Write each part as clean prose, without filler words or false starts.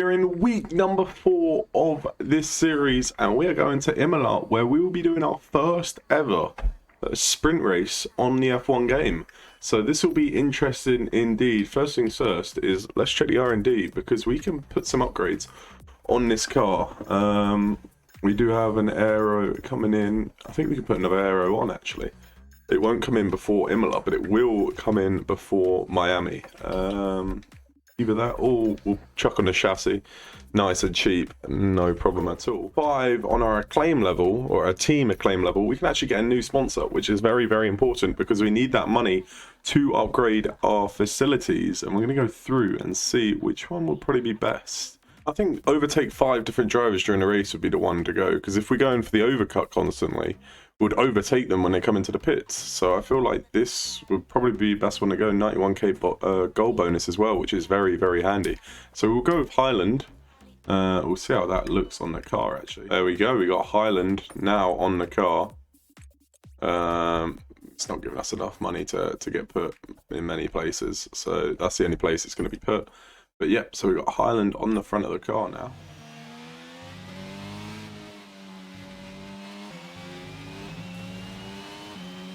We're in week number 4 of this series, and we are going to Imola, where we will be doing our first ever sprint race on the F1 game. So this will be interesting indeed. First things first is let's check the R&D, because we can put some upgrades on this car. We do have an aero coming in. I think we can put another aero on, actually. It won't come in before Imola, but it will come in before Miami. Either that or we'll chuck on the chassis. Nice and cheap, no problem at all. 5 on our acclaim level, or our team acclaim level, we can actually get a new sponsor, which is very, very important because we need that money to upgrade our facilities. And we're going to go through and see which one will probably be best. I think overtake 5 different drivers during the race would be the one to go, because if we're going for the overcut constantly, would overtake them when they come into the pits. So I feel like this would probably be the best one to go. 91k goal bonus as well, which is very, very handy. So we'll go with Highland. We'll see how that looks on the car, actually. There we go. We got Highland now on the car. It's not giving us enough money to get put in many places. So that's the only place it's going to be put. But yep, so we've got Highland on the front of the car now.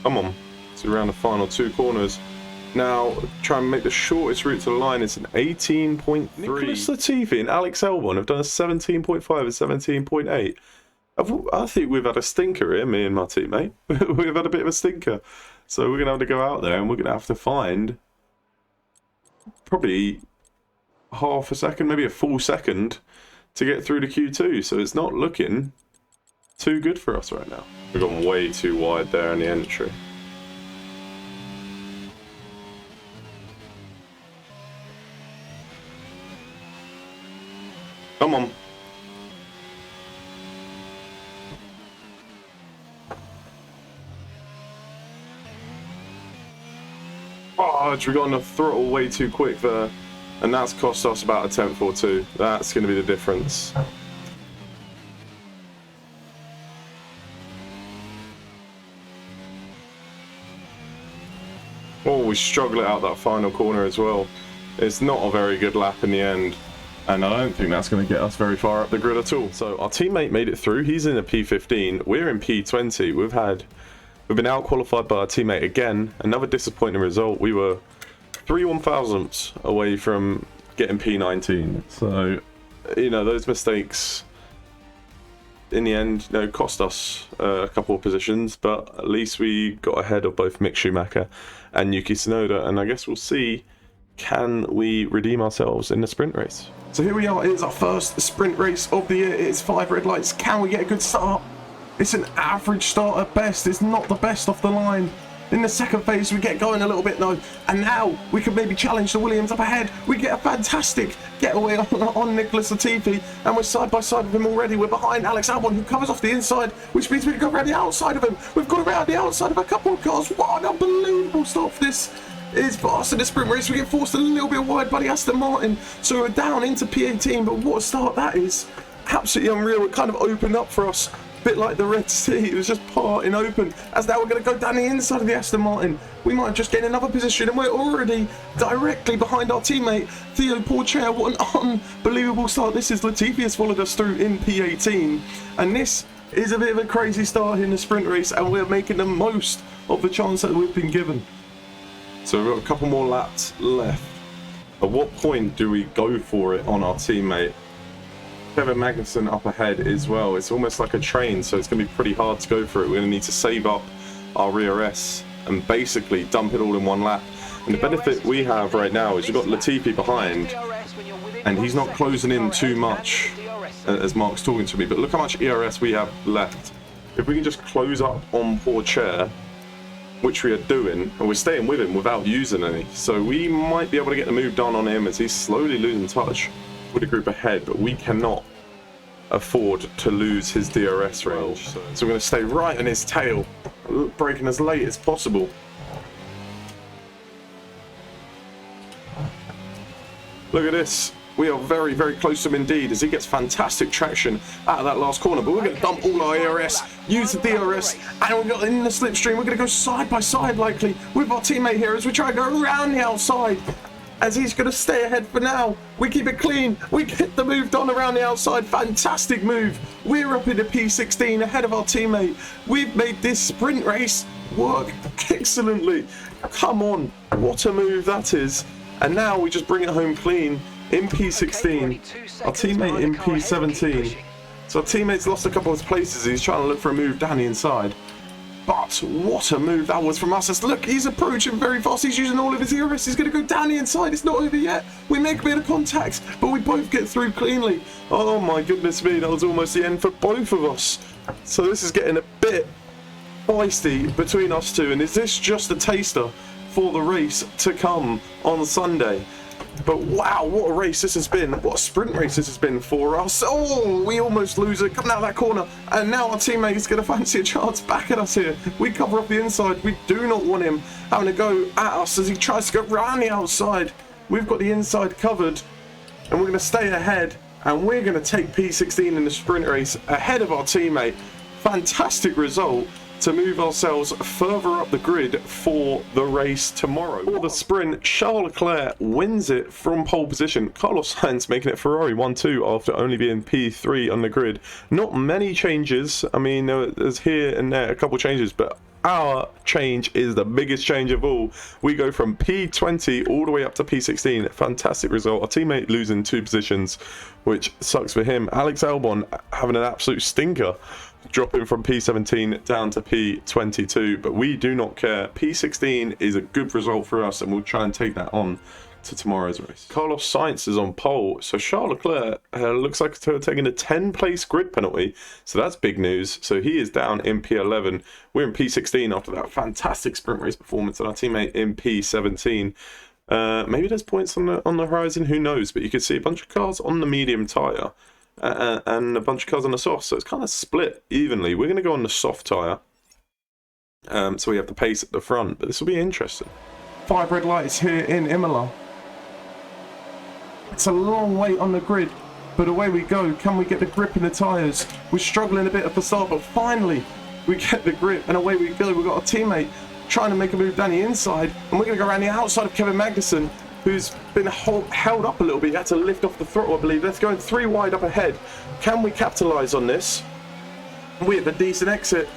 Come on, it's around the final 2 corners. Now, try and make the shortest route to the line. It's an 18.3. Nicholas Latifi and Alex Albon have done a 17.5 and 17.8. I think we've had a stinker here, me and my teammate. We've had a bit of a stinker. So we're going to have to go out there and we're going to have to find probably half a second, maybe a full second to get through the Q2. So it's not looking too good for us right now. We've gone way too wide there in the entry. Come on. Oh, we got on the throttle way too quick there. And that's cost us about a 10th or 2. That's going to be the difference. Oh, we struggle it out that final corner as well. It's not a very good lap in the end. And I don't think that's going to get us very far up the grid at all. So our teammate made it through. He's in a P15. We're in P20. We've been out-qualified by our teammate again. Another disappointing result. We were 3 1,000ths away from getting P19. So, you know, those mistakes in the end, you know, cost us a couple of positions, but at least we got ahead of both Mick Schumacher and Yuki Tsunoda. And I guess we'll see, can we redeem ourselves in the sprint race? So here we are. It is our first sprint race of the year. It is 5 red lights. Can we get a good start? It's an average start at best. It's not the best off the line. In the second phase, we get going a little bit though, and now we can maybe challenge the Williams up ahead. We get a fantastic getaway on Nicholas Latifi, and we're side by side with him already. We're behind Alex Albon, who covers off the inside, which means we can go around the outside of him. We've got around the outside of a couple of cars. What an unbelievable start for this. It's fast in the sprint race. We get forced a little bit wide by the Aston Martin, so we're down into P18, but what a start that is. Absolutely unreal. It kind of opened up for us. Bit like the Red Sea, it was just parting open. As now we're going to go down the inside of the Aston Martin. We might just gain another position, and we're already directly behind our teammate Theo Pourchaire. What an unbelievable start. This is Latifi has followed us through in P18, and this is a bit of a crazy start in the sprint race, and we're making the most of the chance that we've been given. So we've got a couple more laps left. At what point do we go for it on our teammate? Kevin Magnussen up ahead as well. It's almost like a train, so it's going to be pretty hard to go for it. We're going to need to save up our ERS and basically dump it all in one lap. And the benefit we have right now is you've got Latifi behind, and he's not closing in too much, as Mark's talking to me. But look how much ERS we have left. If we can just close up on Pourchaire, which we are doing, and we're staying with him without using any, so we might be able to get the move done on him as he's slowly losing touch with the group ahead, but we cannot afford to lose his DRS range. So we're going to stay right on his tail, braking as late as possible. Look at this. We are very, very close to him indeed, as he gets fantastic traction out of that last corner. But we're going to dump all our ERS, use the DRS, and we've got in the slipstream. We're going to go side by side, likely, with our teammate here as we try to go around the outside. as he's going to stay ahead for now. We keep it clean. We get the move done around the outside. Fantastic move. We're up in the P16 ahead of our teammate. We've made this sprint race work excellently. Come on. What a move that is. And now we just bring it home clean in P16. Our teammate in P17. So our teammate's lost a couple of places. He's trying to look for a move down the inside. But what a move that was from us. Look, he's approaching very fast. He's using all of his ERS. He's going to go down the inside. It's not over yet. We make a bit of contact, but we both get through cleanly. Oh my goodness me, that was almost the end for both of us. So this is getting a bit feisty between us two. And is this just a taster for the race to come on Sunday? But wow, what a race this has been. What a sprint race this has been for us. Oh, we almost lose it coming out of that corner. And now our teammate is going to fancy a chance back at us here. We cover up the inside. We do not want him having to go at us as he tries to go around the outside. We've got the inside covered. And we're going to stay ahead. And we're going to take P16 in the sprint race ahead of our teammate. Fantastic result to move ourselves further up the grid for the race tomorrow. For the sprint, Charles Leclerc wins it from pole position. Carlos Sainz making it Ferrari 1-2 after only being P3 on the grid. Not many changes. I mean, there's here and there a couple changes, but our change is the biggest change of all. We go from P20 all the way up to P16. Fantastic result. Our teammate losing 2 positions, which sucks for him. Alex Albon having an absolute stinker, dropping from P17 down to P22, but we do not care. P16 is a good result for us, and we'll try and take that on to tomorrow's race. Carlos Sainz is on pole, so Charles Leclerc looks like taking a 10-place grid penalty, so that's big news. So he is down in P11. We're in P16 after that fantastic sprint race performance, and our teammate in P17. Maybe there's points on the horizon, who knows, but you can see a bunch of cars on the medium tyre. And a bunch of cars on the soft, so it's kind of split evenly. We're going to go on the soft tyre, so we have the pace at the front, but this will be interesting. 5 red lights here in Imola. It's a long wait on the grid, but away we go. Can we get the grip in the tyres? We're struggling a bit at the start, but finally we get the grip, and away we go. We've got a teammate trying to make a move down the inside, and we're going to go around the outside of Kevin Magnussen, who's been held up a little bit. He had to lift off the throttle, I believe. Let's go in 3 wide up ahead. Can we capitalise on this? We have a decent exit,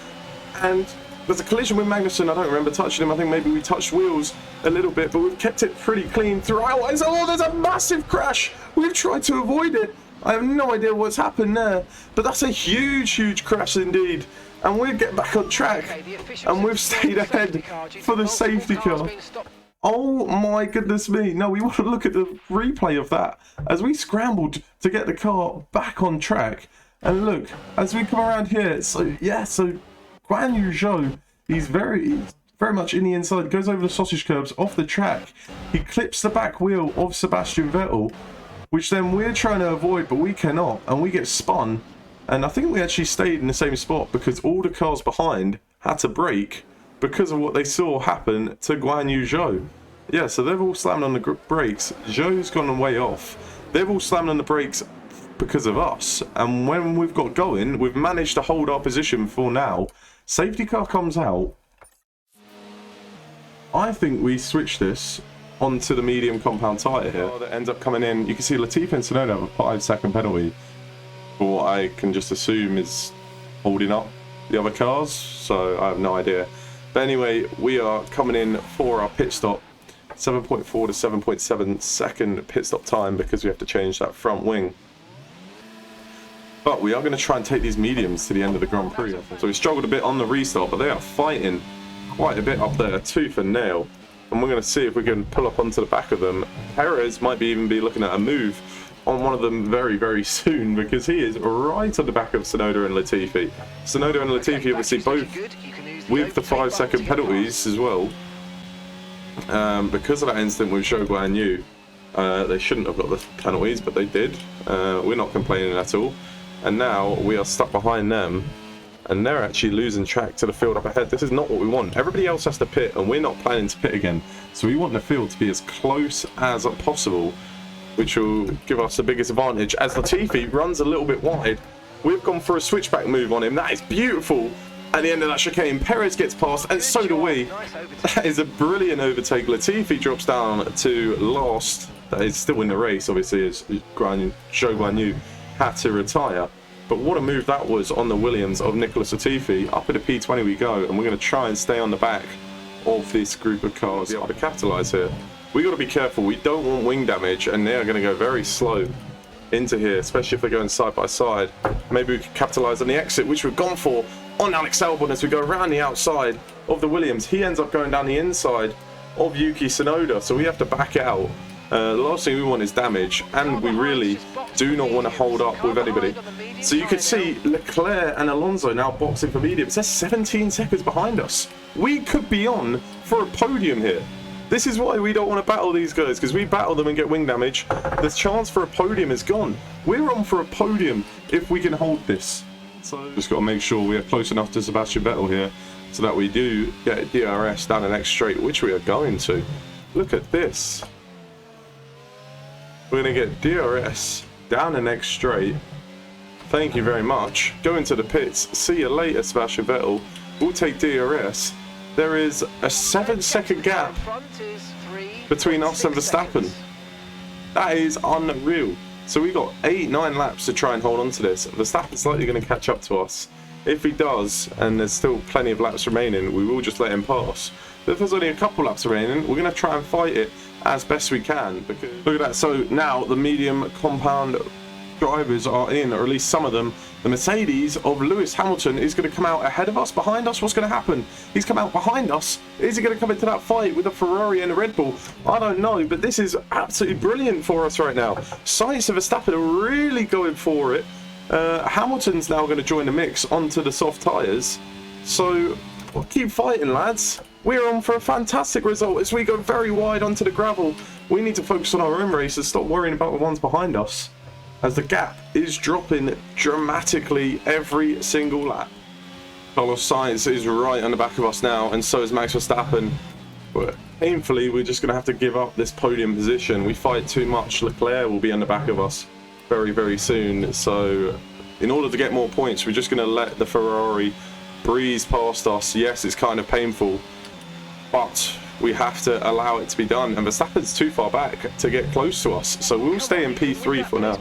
and there's a collision with Magnussen. I don't remember touching him. I think maybe we touched wheels a little bit, but we've kept it pretty clean throughout. Oh, there's a massive crash. We've tried to avoid it. I have no idea what's happened there, but that's a huge crash indeed. And we'll get back on track, and we've stayed ahead for the safety car. Oh my goodness me. No, we want to look at the replay of that as we scrambled to get the car back on track. And look, as we come around here, so Guan Yu Zhou, he's very much in the inside, goes over the sausage curbs off the track. He clips the back wheel of Sebastian Vettel, which then we're trying to avoid, but we cannot, and we get spun. And I think we actually stayed in the same spot because all the cars behind had to brake because of what they saw happen to Guan Yu Zhou. Yeah, so they've all slammed on the brakes. Zhou's gone way off. They've all slammed on the brakes because of us. And when we've got going, we've managed to hold our position for now. Safety car comes out. I think we switch this onto the medium compound tyre here. That ends up coming in. You can see Latifi and Tsunoda have a 5-second penalty for what I can just assume is holding up the other cars. So I have no idea. But anyway, we are coming in for our pit stop. 7.4 to 7.7 second pit stop time because we have to change that front wing. But we are going to try and take these mediums to the end of the Grand Prix. So we struggled a bit on the restart, but they are fighting quite a bit up there, tooth and nail. And we're going to see if we can pull up onto the back of them. Perez might even be looking at a move on one of them very soon because he is right on the back of Tsunoda and Latifi. Tsunoda and Latifi obviously both with the 5-second penalties as well. Because of that incident with Zhou Guan Yu, they shouldn't have got the penalties, but they did. We're not complaining at all. And now we are stuck behind them, and they're actually losing track to the field up ahead. This is not what we want. Everybody else has to pit, and we're not planning to pit again. So we want the field to be as close as possible, which will give us the biggest advantage. As Latifi runs a little bit wide, we've gone for a switchback move on him. That is beautiful. at the end of that chicane. Perez gets past, and so do we. That is a brilliant overtake. Latifi drops down to last. That is still in the race, obviously, as Zhou Guanyu had to retire. But what a move that was on the Williams of Nicholas Latifi. Up at a P20 we go, and we're going to try and stay on the back of this group of cars. To capitalise here. We got to be careful. We don't want wing damage, and they are going to go very slow into here, especially if they're going side by side. Maybe we could capitalise on the exit, which we've gone for on Alex Albon as we go around the outside of the Williams. He ends up going down the inside of Yuki Tsunoda, so we have to back out. The last thing we want is damage, and we really do not want to hold up with anybody. So you can see Leclerc and Alonso now boxing for mediums. They're 17 seconds behind us. We could be on for a podium here. This is why we don't want to battle these guys, because we battle them and get wing damage. The chance for a podium is gone. We're on for a podium if we can hold this. So just got to make sure we are close enough to Sebastian Vettel here so that we do get DRS down the next straight, which we are going to. Look at this. We're going to get DRS down the next straight. Thank you very much. Go into the pits. See you later, Sebastian Vettel. We'll take DRS. There is a 7-second gap between us and Verstappen. That is unreal. So we got 8-9 laps to try and hold on to this. Verstappen's likely going to catch up to us. If he does, and there's still plenty of laps remaining, we will just let him pass. But if there's only a couple laps remaining, we're going to try and fight it as best we can. Because look at that. So now the medium compound drivers are in, or at least some of them. The Mercedes of Lewis Hamilton is going to come out ahead of us, behind us. What's going to happen? He's come out behind us. Is he going to come into that fight with a Ferrari and a Red Bull? I don't know, but this is absolutely brilliant for us right now. Sainz and Verstappen are really going for it. Hamilton's now going to join the mix onto the soft tyres. So we'll keep fighting, lads. We're on for a fantastic result as we go very wide onto the gravel. We need to focus on our own race and stop worrying about the ones behind us, as the gap is dropping dramatically every single lap. Carlos Sainz is right on the back of us now, and so is Max Verstappen. But painfully, we're just going to have to give up this podium position. We fight too much. Leclerc will be on the back of us very, very soon. So in order to get more points, we're just going to let the Ferrari breeze past us. Yes, it's kind of painful, but we have to allow it to be done. And Verstappen's too far back to get close to us, so we'll stay in P3 for now.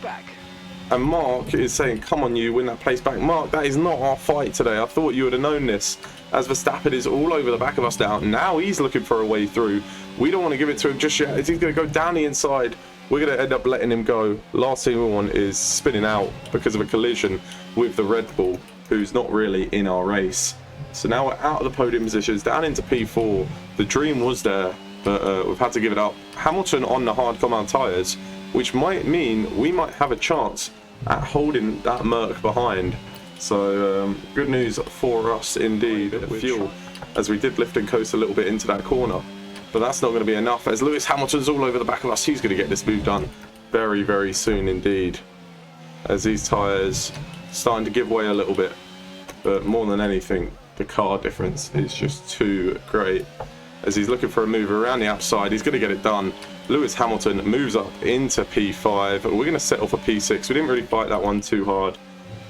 And Mark is saying, come on, you win that place back. Mark, that is not our fight today. I thought you would have known this, as Verstappen is all over the back of us now. Now he's looking for a way through. We don't want to give it to him just yet. Is he going to go down the inside? We're going to end up letting him go. Last thing we want is spinning out because of a collision with the Red Bull, who's not really in our race. So now we're out of the podium positions, down into P4. The dream was there, but we've had to give it up. Hamilton on the hard compound tyres, which might mean we might have a chance at holding that Merc behind. So good news for us indeed. Fuel, as we did lift and coast a little bit into that corner, but that's not going to be enough, as Lewis Hamilton's all over the back of us. He's going to get this move done very, very soon indeed, as these tyres starting to give way a little bit. But more than anything, the car difference is just too great. As he's looking for a move around the outside, he's going to get it done. Lewis Hamilton moves up into P5. We're going to settle for P6. We didn't really fight that one too hard.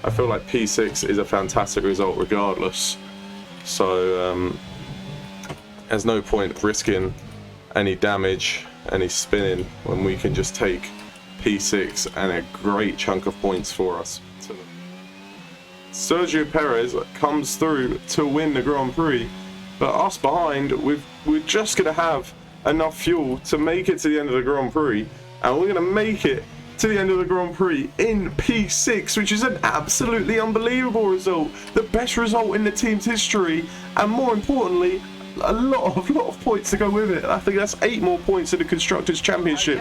I feel like P6 is a fantastic result regardless. So there's no point risking any damage, any spinning, when we can just take P6 and a great chunk of points for us. Sergio Perez comes through to win the Grand Prix, but us behind, we're just going to have enough fuel to make it to the end of the Grand Prix, and we're going to make it to the end of the Grand Prix in P6, which is an absolutely unbelievable result, the best result in the team's history, and more importantly, a lot of points to go with it. I think that's 8 more points in the Constructors' Championship.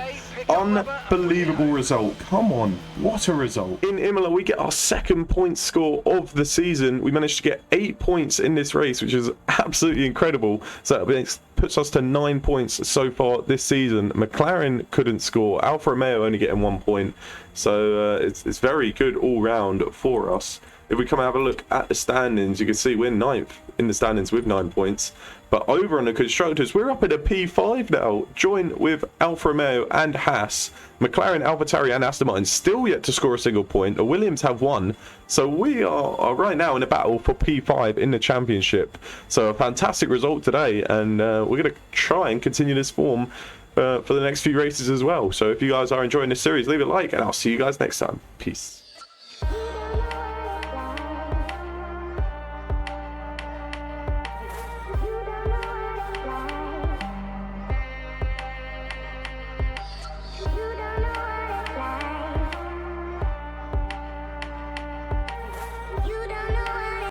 Unbelievable result. Come on, what a result. In Imola, we get our 2nd point score of the season. We managed to get 8 points in this race, which is absolutely incredible. So it puts us to 9 points so far this season. McLaren couldn't score. Alfa Romeo only getting 1 point. So it's very good all round for us. If we come and have a look at the standings, you can see we're 9th in the standings with 9 points. But over on the constructors, we're up at a P5 now, joined with Alfa Romeo and Haas. McLaren, AlphaTauri and Aston Martin still yet to score a single point. The Williams have won. So we are right now in a battle for P5 in the championship. So a fantastic result today, and we're going to try and continue this form for the next few races as well. So if you guys are enjoying this series, leave a like, and I'll see you guys next time. Peace.